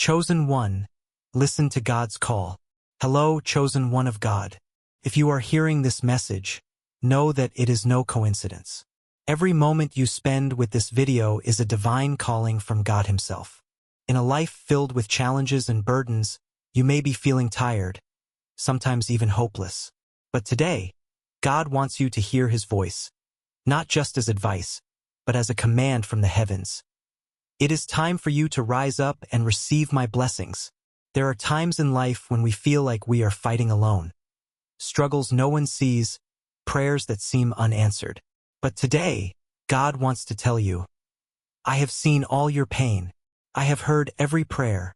Chosen one, listen to God's call. Hello, chosen one of God. If you are hearing this message, know that it is no coincidence. Every moment you spend with this video is a divine calling from God Himself. In a life filled with challenges and burdens, you may be feeling tired, sometimes even hopeless. But today, God wants you to hear His voice, not just as advice, but as a command from the heavens. It is time for you to rise up and receive my blessings. There are times in life when we feel like we are fighting alone. Struggles no one sees, prayers that seem unanswered. But today, God wants to tell you, I have seen all your pain. I have heard every prayer.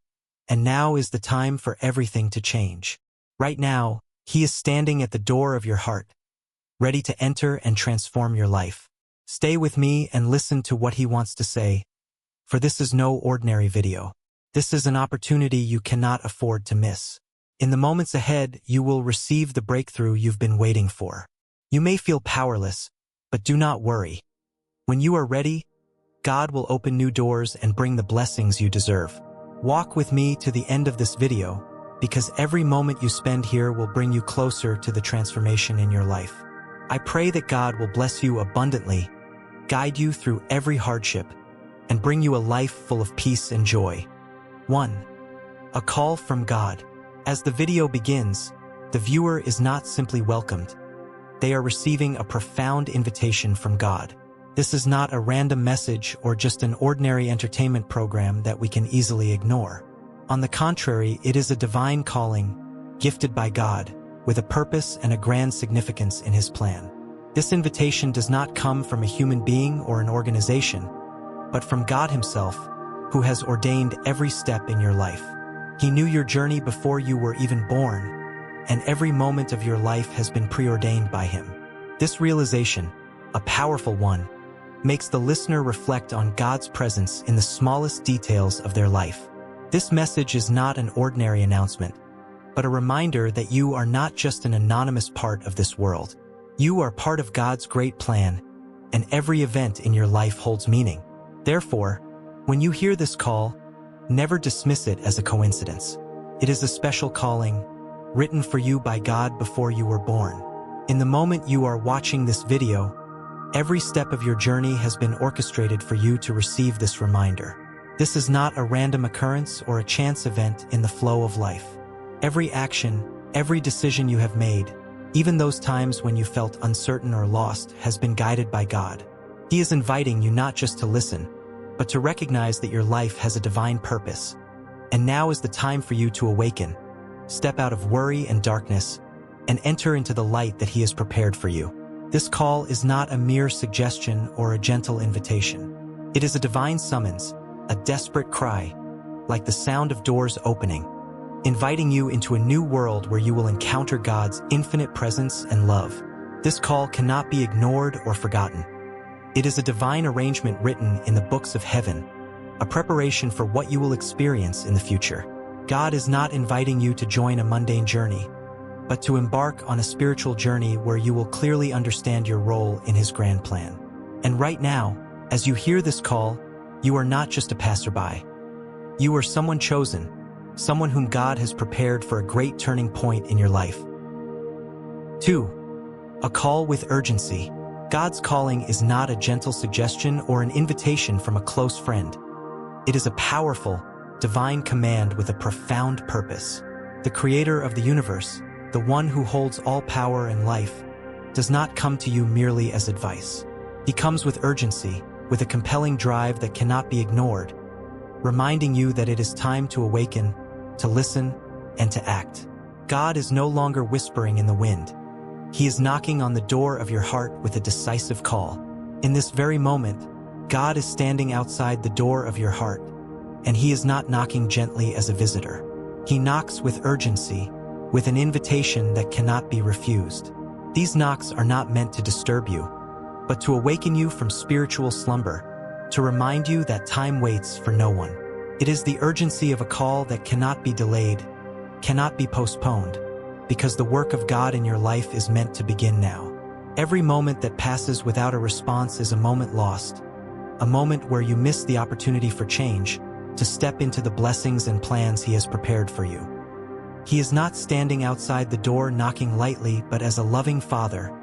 And now is the time for everything to change. Right now, He is standing at the door of your heart, ready to enter and transform your life. Stay with me and listen to what He wants to say, for this is no ordinary video. This is an opportunity you cannot afford to miss. In the moments ahead, you will receive the breakthrough you've been waiting for. You may feel powerless, but do not worry. When you are ready, God will open new doors and bring the blessings you deserve. Walk with me to the end of this video, because every moment you spend here will bring you closer to the transformation in your life. I pray that God will bless you abundantly, guide you through every hardship, and bring you a life full of peace and joy. 1. A call from God. As the video begins, the viewer is not simply welcomed. They are receiving a profound invitation from God. This is not a random message or just an ordinary entertainment program that we can easily ignore. On the contrary, it is a divine calling, gifted by God, with a purpose and a grand significance in His plan. This invitation does not come from a human being or an organization, but from God Himself, who has ordained every step in your life. He knew your journey before you were even born, and every moment of your life has been preordained by Him. This realization, a powerful one, makes the listener reflect on God's presence in the smallest details of their life. This message is not an ordinary announcement, but a reminder that you are not just an anonymous part of this world. You are part of God's great plan, and every event in your life holds meaning. Therefore, when you hear this call, never dismiss it as a coincidence. It is a special calling, written for you by God before you were born. In the moment you are watching this video, every step of your journey has been orchestrated for you to receive this reminder. This is not a random occurrence or a chance event in the flow of life. Every action, every decision you have made, even those times when you felt uncertain or lost, has been guided by God. He is inviting you not just to listen, but to recognize that your life has a divine purpose. And now is the time for you to awaken, step out of worry and darkness, and enter into the light that He has prepared for you. This call is not a mere suggestion or a gentle invitation. It is a divine summons, a desperate cry, like the sound of doors opening, inviting you into a new world where you will encounter God's infinite presence and love. This call cannot be ignored or forgotten. It is a divine arrangement written in the books of heaven, a preparation for what you will experience in the future. God is not inviting you to join a mundane journey, but to embark on a spiritual journey where you will clearly understand your role in His grand plan. And right now, as you hear this call, you are not just a passerby. You are someone chosen, someone whom God has prepared for a great turning point in your life. 2. A call with urgency. God's calling is not a gentle suggestion or an invitation from a close friend. It is a powerful, divine command with a profound purpose. The Creator of the universe, the one who holds all power and life, does not come to you merely as advice. He comes with urgency, with a compelling drive that cannot be ignored, reminding you that it is time to awaken, to listen, and to act. God is no longer whispering in the wind. He is knocking on the door of your heart with a decisive call. In this very moment, God is standing outside the door of your heart, and He is not knocking gently as a visitor. He knocks with urgency, with an invitation that cannot be refused. These knocks are not meant to disturb you, but to awaken you from spiritual slumber, to remind you that time waits for no one. It is the urgency of a call that cannot be delayed, cannot be postponed, because the work of God in your life is meant to begin now. Every moment that passes without a response is a moment lost, a moment where you miss the opportunity for change, to step into the blessings and plans He has prepared for you. He is not standing outside the door knocking lightly, but as a loving Father,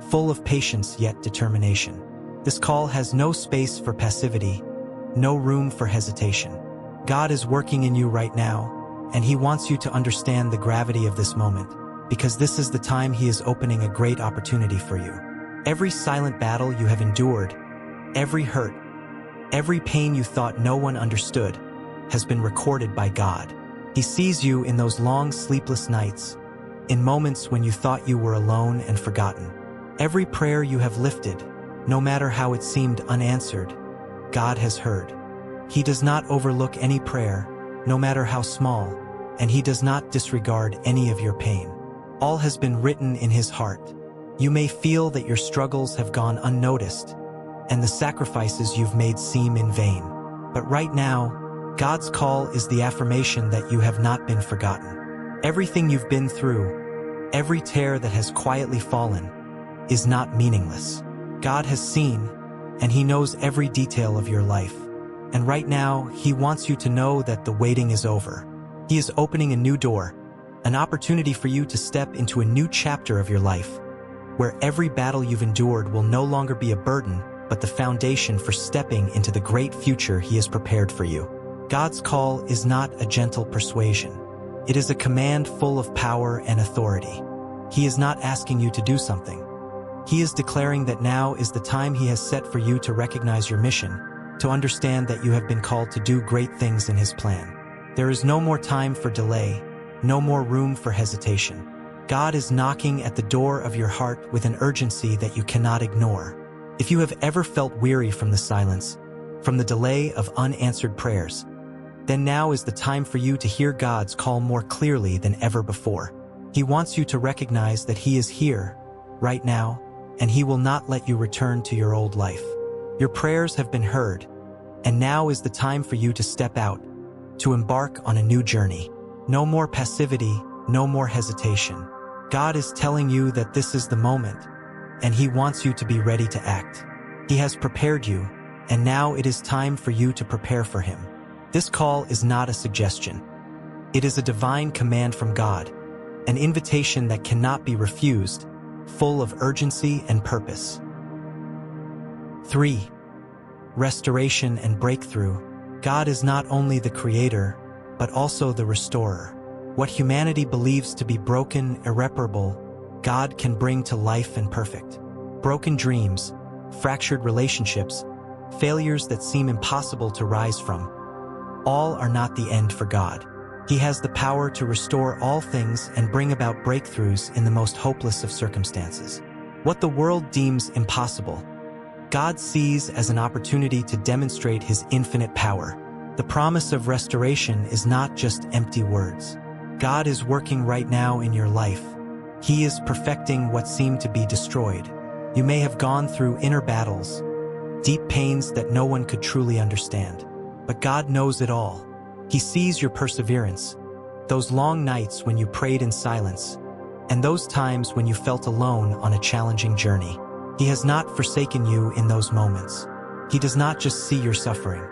full of patience yet determination. This call has no space for passivity, no room for hesitation. God is working in you right now, and He wants you to understand the gravity of this moment, because this is the time He is opening a great opportunity for you. Every silent battle you have endured, every hurt, every pain you thought no one understood, has been recorded by God. He sees you in those long sleepless nights, in moments when you thought you were alone and forgotten. Every prayer you have lifted, no matter how it seemed unanswered, God has heard. He does not overlook any prayer, no matter how small, and He does not disregard any of your pain. All has been written in His heart. You may feel that your struggles have gone unnoticed, and the sacrifices you've made seem in vain. But right now, God's call is the affirmation that you have not been forgotten. Everything you've been through, every tear that has quietly fallen, is not meaningless. God has seen, and He knows every detail of your life. And right now, He wants you to know that the waiting is over. He is opening a new door, an opportunity for you to step into a new chapter of your life, where every battle you've endured will no longer be a burden, but the foundation for stepping into the great future He has prepared for you. God's call is not a gentle persuasion. It is a command full of power and authority. He is not asking you to do something. He is declaring that now is the time He has set for you to recognize your mission, to understand that you have been called to do great things in His plan. There is no more time for delay, no more room for hesitation. God is knocking at the door of your heart with an urgency that you cannot ignore. If you have ever felt weary from the silence, from the delay of unanswered prayers, then now is the time for you to hear God's call more clearly than ever before. He wants you to recognize that He is here, right now, and He will not let you return to your old life. Your prayers have been heard, and now is the time for you to step out, to embark on a new journey. No more passivity, no more hesitation. God is telling you that this is the moment, and He wants you to be ready to act. He has prepared you, and now it is time for you to prepare for Him. This call is not a suggestion. It is a divine command from God, an invitation that cannot be refused, full of urgency and purpose. 3. Restoration and breakthrough. God is not only the Creator, but also the Restorer. What humanity believes to be broken, irreparable, God can bring to life and perfect. Broken dreams, fractured relationships, failures that seem impossible to rise from, all are not the end for God. He has the power to restore all things and bring about breakthroughs in the most hopeless of circumstances. What the world deems impossible, God sees as an opportunity to demonstrate His infinite power. The promise of restoration is not just empty words. God is working right now in your life. He is perfecting what seemed to be destroyed. You may have gone through inner battles, deep pains that no one could truly understand. But God knows it all. He sees your perseverance, those long nights when you prayed in silence, and those times when you felt alone on a challenging journey. He has not forsaken you in those moments. He does not just see your suffering.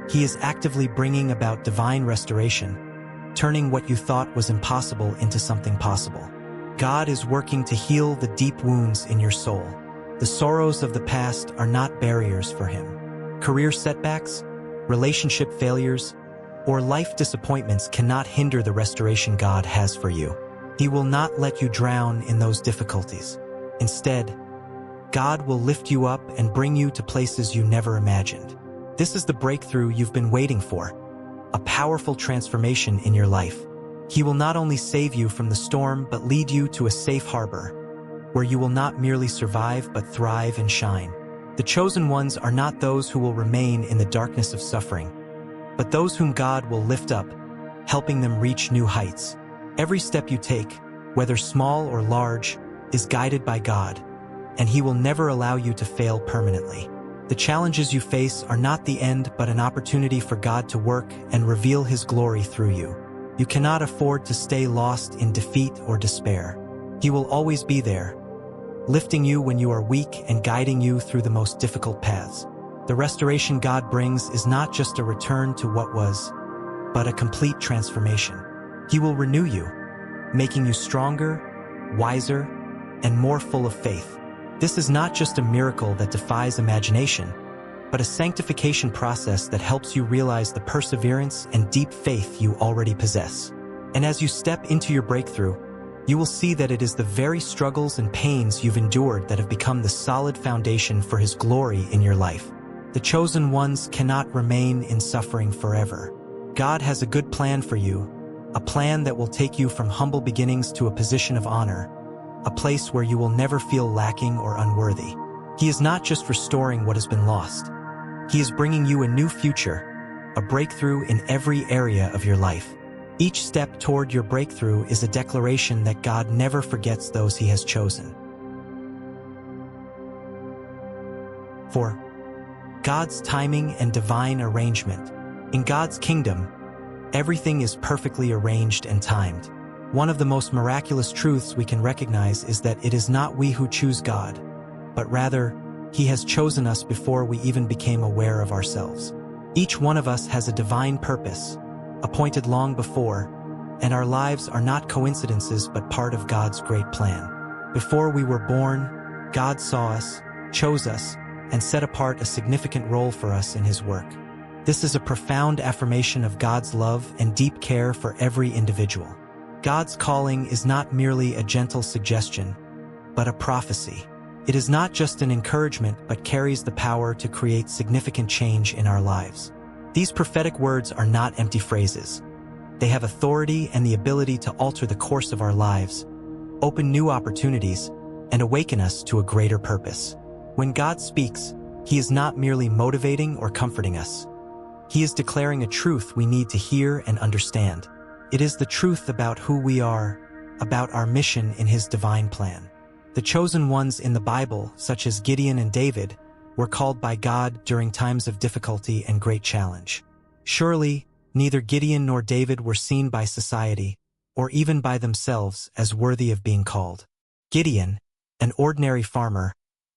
He is actively bringing about divine restoration, turning what you thought was impossible into something possible. God is working to heal the deep wounds in your soul. The sorrows of the past are not barriers for Him. Career setbacks, relationship failures, or life disappointments cannot hinder the restoration God has for you. He will not let you drown in those difficulties. Instead, God will lift you up and bring you to places you never imagined. This is the breakthrough you've been waiting for, a powerful transformation in your life. He will not only save you from the storm but lead you to a safe harbor, where you will not merely survive but thrive and shine. The chosen ones are not those who will remain in the darkness of suffering, but those whom God will lift up, helping them reach new heights. Every step you take, whether small or large, is guided by God, and He will never allow you to fail permanently. The challenges you face are not the end but an opportunity for God to work and reveal His glory through you. You cannot afford to stay lost in defeat or despair. He will always be there, lifting you when you are weak and guiding you through the most difficult paths. The restoration God brings is not just a return to what was, but a complete transformation. He will renew you, making you stronger, wiser, and more full of faith. This is not just a miracle that defies imagination, but a sanctification process that helps you realize the perseverance and deep faith you already possess. And as you step into your breakthrough, you will see that it is the very struggles and pains you've endured that have become the solid foundation for His glory in your life. The chosen ones cannot remain in suffering forever. God has a good plan for you, a plan that will take you from humble beginnings to a position of honor, a place where you will never feel lacking or unworthy. He is not just restoring what has been lost. He is bringing you a new future, a breakthrough in every area of your life. Each step toward your breakthrough is a declaration that God never forgets those He has chosen. For God's timing and divine arrangement. In God's kingdom, everything is perfectly arranged and timed. One of the most miraculous truths we can recognize is that it is not we who choose God, but rather, He has chosen us before we even became aware of ourselves. Each one of us has a divine purpose, appointed long before, and our lives are not coincidences but part of God's great plan. Before we were born, God saw us, chose us, and set apart a significant role for us in His work. This is a profound affirmation of God's love and deep care for every individual. God's calling is not merely a gentle suggestion, but a prophecy. It is not just an encouragement but carries the power to create significant change in our lives. These prophetic words are not empty phrases. They have authority and the ability to alter the course of our lives, open new opportunities, and awaken us to a greater purpose. When God speaks, He is not merely motivating or comforting us. He is declaring a truth we need to hear and understand. It is the truth about who we are, about our mission in His divine plan. The chosen ones in the Bible, such as Gideon and David, were called by God during times of difficulty and great challenge. Surely, neither Gideon nor David were seen by society, or even by themselves, as worthy of being called. Gideon, an ordinary farmer,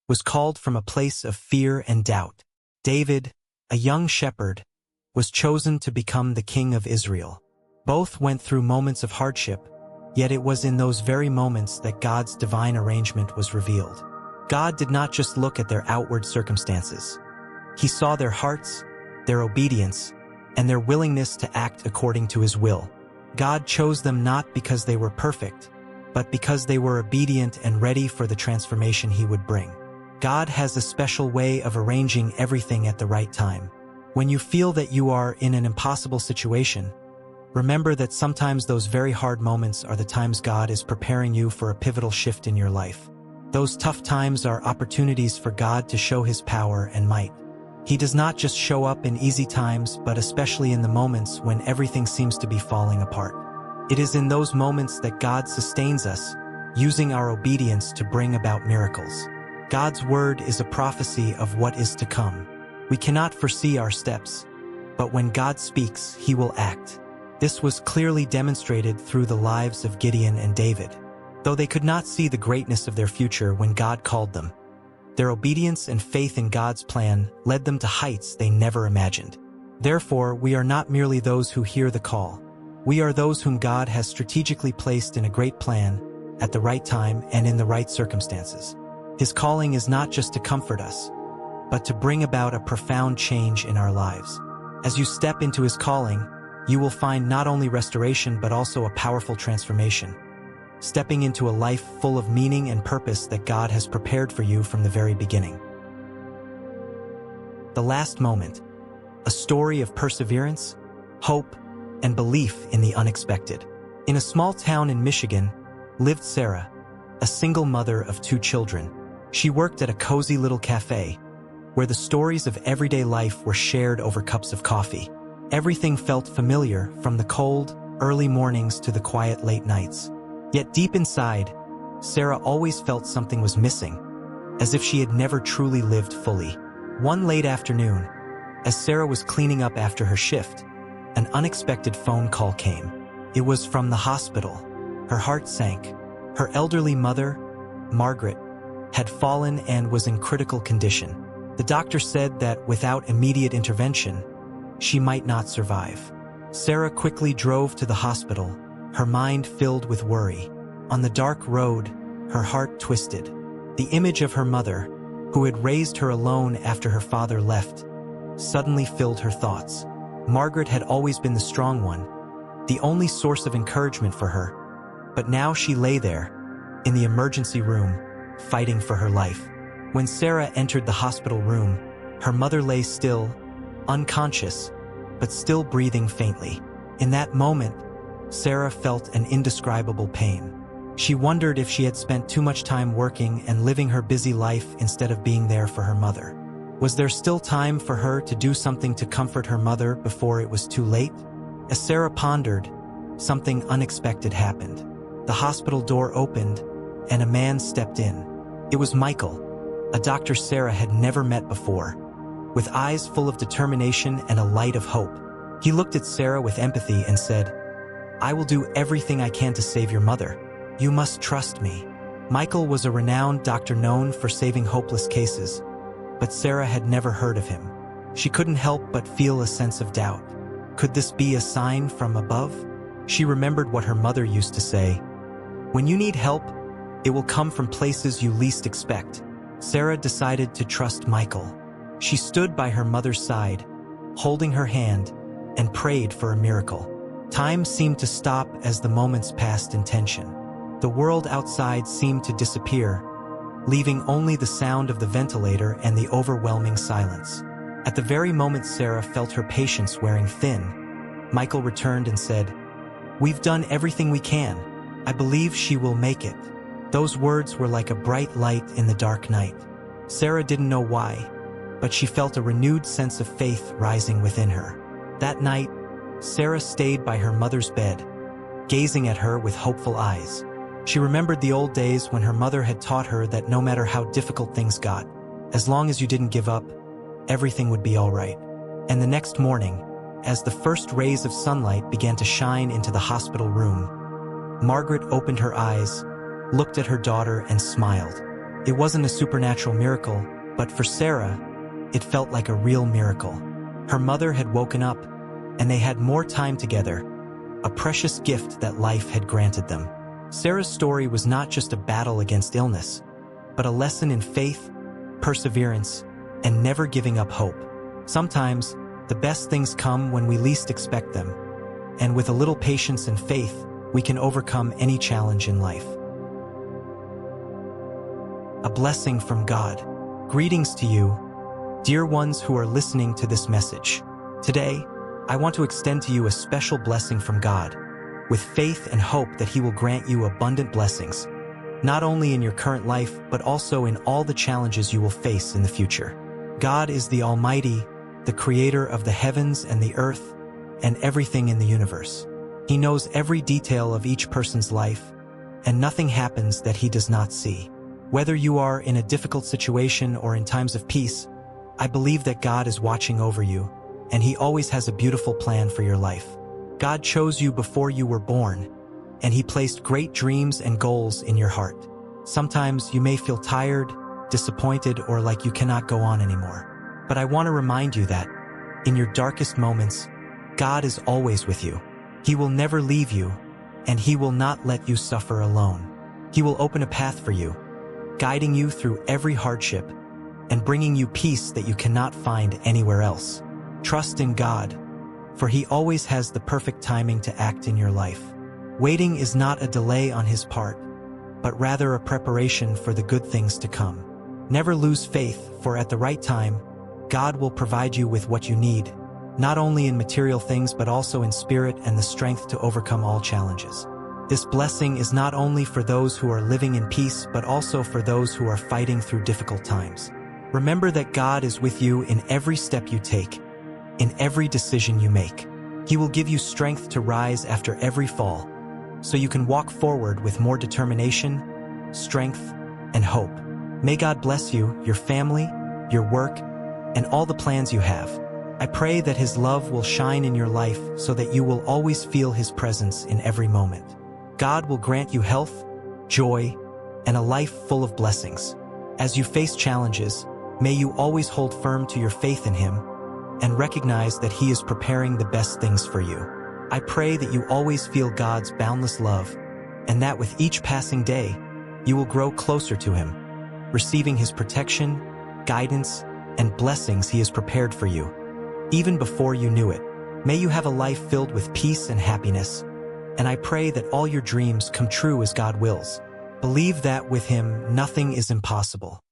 was called from a place of fear and doubt. David, a young shepherd, was chosen to become the king of Israel. Both went through moments of hardship, yet it was in those very moments that God's divine arrangement was revealed. God did not just look at their outward circumstances. He saw their hearts, their obedience, and their willingness to act according to His will. God chose them not because they were perfect, but because they were obedient and ready for the transformation He would bring. God has a special way of arranging everything at the right time. When you feel that you are in an impossible situation, remember that sometimes those very hard moments are the times God is preparing you for a pivotal shift in your life. Those tough times are opportunities for God to show His power and might. He does not just show up in easy times, but especially in the moments when everything seems to be falling apart. It is in those moments that God sustains us, using our obedience to bring about miracles. God's word is a prophecy of what is to come. We cannot foresee our steps, but when God speaks, He will act. This was clearly demonstrated through the lives of Gideon and David. Though they could not see the greatness of their future when God called them, their obedience and faith in God's plan led them to heights they never imagined. Therefore, we are not merely those who hear the call. We are those whom God has strategically placed in a great plan, at the right time and in the right circumstances. His calling is not just to comfort us, but to bring about a profound change in our lives. As you step into His calling, you will find not only restoration but also a powerful transformation, stepping into a life full of meaning and purpose that God has prepared for you from the very beginning. The Last Moment, a story of perseverance, hope, and belief in the unexpected. In a small town in Michigan lived Sarah, a single mother of 2 children. She worked at a cozy little cafe, where the stories of everyday life were shared over cups of coffee. Everything felt familiar, from the cold, early mornings to the quiet late nights. Yet deep inside, Sarah always felt something was missing, as if she had never truly lived fully. One late afternoon, as Sarah was cleaning up after her shift, an unexpected phone call came. It was from the hospital. Her heart sank. Her elderly mother, Margaret, had fallen and was in critical condition. The doctor said that without immediate intervention, she might not survive. Sarah quickly drove to the hospital, her mind filled with worry. On the dark road, her heart twisted. The image of her mother, who had raised her alone after her father left, suddenly filled her thoughts. Margaret had always been the strong one, the only source of encouragement for her, but now she lay there, in the emergency room, fighting for her life. When Sarah entered the hospital room, her mother lay still, unconscious, but still breathing faintly. In that moment, Sarah felt an indescribable pain. She wondered if she had spent too much time working and living her busy life instead of being there for her mother. Was there still time for her to do something to comfort her mother before it was too late? As Sarah pondered, something unexpected happened. The hospital door opened, and a man stepped in. It was Michael, a doctor Sarah had never met before. With eyes full of determination and a light of hope, he looked at Sarah with empathy and said, "I will do everything I can to save your mother. You must trust me." Michael was a renowned doctor known for saving hopeless cases, but Sarah had never heard of him. She couldn't help but feel a sense of doubt. Could this be a sign from above? She remembered what her mother used to say, "When you need help, it will come from places you least expect." Sarah decided to trust Michael. She stood by her mother's side, holding her hand, and prayed for a miracle. Time seemed to stop as the moments passed in tension. The world outside seemed to disappear, leaving only the sound of the ventilator and the overwhelming silence. At the very moment Sarah felt her patience wearing thin, Michael returned and said, "We've done everything we can. I believe she will make it." Those words were like a bright light in the dark night. Sarah didn't know why, but she felt a renewed sense of faith rising within her. That night, Sarah stayed by her mother's bed, gazing at her with hopeful eyes. She remembered the old days when her mother had taught her that no matter how difficult things got, as long as you didn't give up, everything would be all right. And the next morning, as the first rays of sunlight began to shine into the hospital room, Margaret opened her eyes, looked at her daughter, and smiled. It wasn't a supernatural miracle, but for Sarah, it felt like a real miracle. Her mother had woken up, and they had more time together, a precious gift that life had granted them. Sarah's story was not just a battle against illness, but a lesson in faith, perseverance, and never giving up hope. Sometimes, the best things come when we least expect them, and with a little patience and faith, we can overcome any challenge in life. A blessing from God. Greetings to you, dear ones who are listening to this message. Today, I want to extend to you a special blessing from God, with faith and hope that He will grant you abundant blessings, not only in your current life, but also in all the challenges you will face in the future. God is the Almighty, the Creator of the heavens and the earth, and everything in the universe. He knows every detail of each person's life, and nothing happens that He does not see. Whether you are in a difficult situation or in times of peace, I believe that God is watching over you, and He always has a beautiful plan for your life. God chose you before you were born, and He placed great dreams and goals in your heart. Sometimes you may feel tired, disappointed, or like you cannot go on anymore. But I want to remind you that, in your darkest moments, God is always with you. He will never leave you, and He will not let you suffer alone. He will open a path for you, guiding you through every hardship and bringing you peace that you cannot find anywhere else. Trust in God, for He always has the perfect timing to act in your life. Waiting is not a delay on His part, but rather a preparation for the good things to come. Never lose faith, for at the right time, God will provide you with what you need, not only in material things but also in spirit and the strength to overcome all challenges. This blessing is not only for those who are living in peace but also for those who are fighting through difficult times. Remember that God is with you in every step you take, in every decision you make. He will give you strength to rise after every fall, so you can walk forward with more determination, strength, and hope. May God bless you, your family, your work, and all the plans you have. I pray that His love will shine in your life so that you will always feel His presence in every moment. God will grant you health, joy, and a life full of blessings. As you face challenges, May you always hold firm to your faith in Him and recognize that He is preparing the best things for you. I pray that you always feel God's boundless love and that with each passing day, you will grow closer to Him, receiving His protection, guidance, and blessings He has prepared for you, even before you knew it. May you have a life filled with peace and happiness, and I pray that all your dreams come true as God wills. Believe that with Him, nothing is impossible.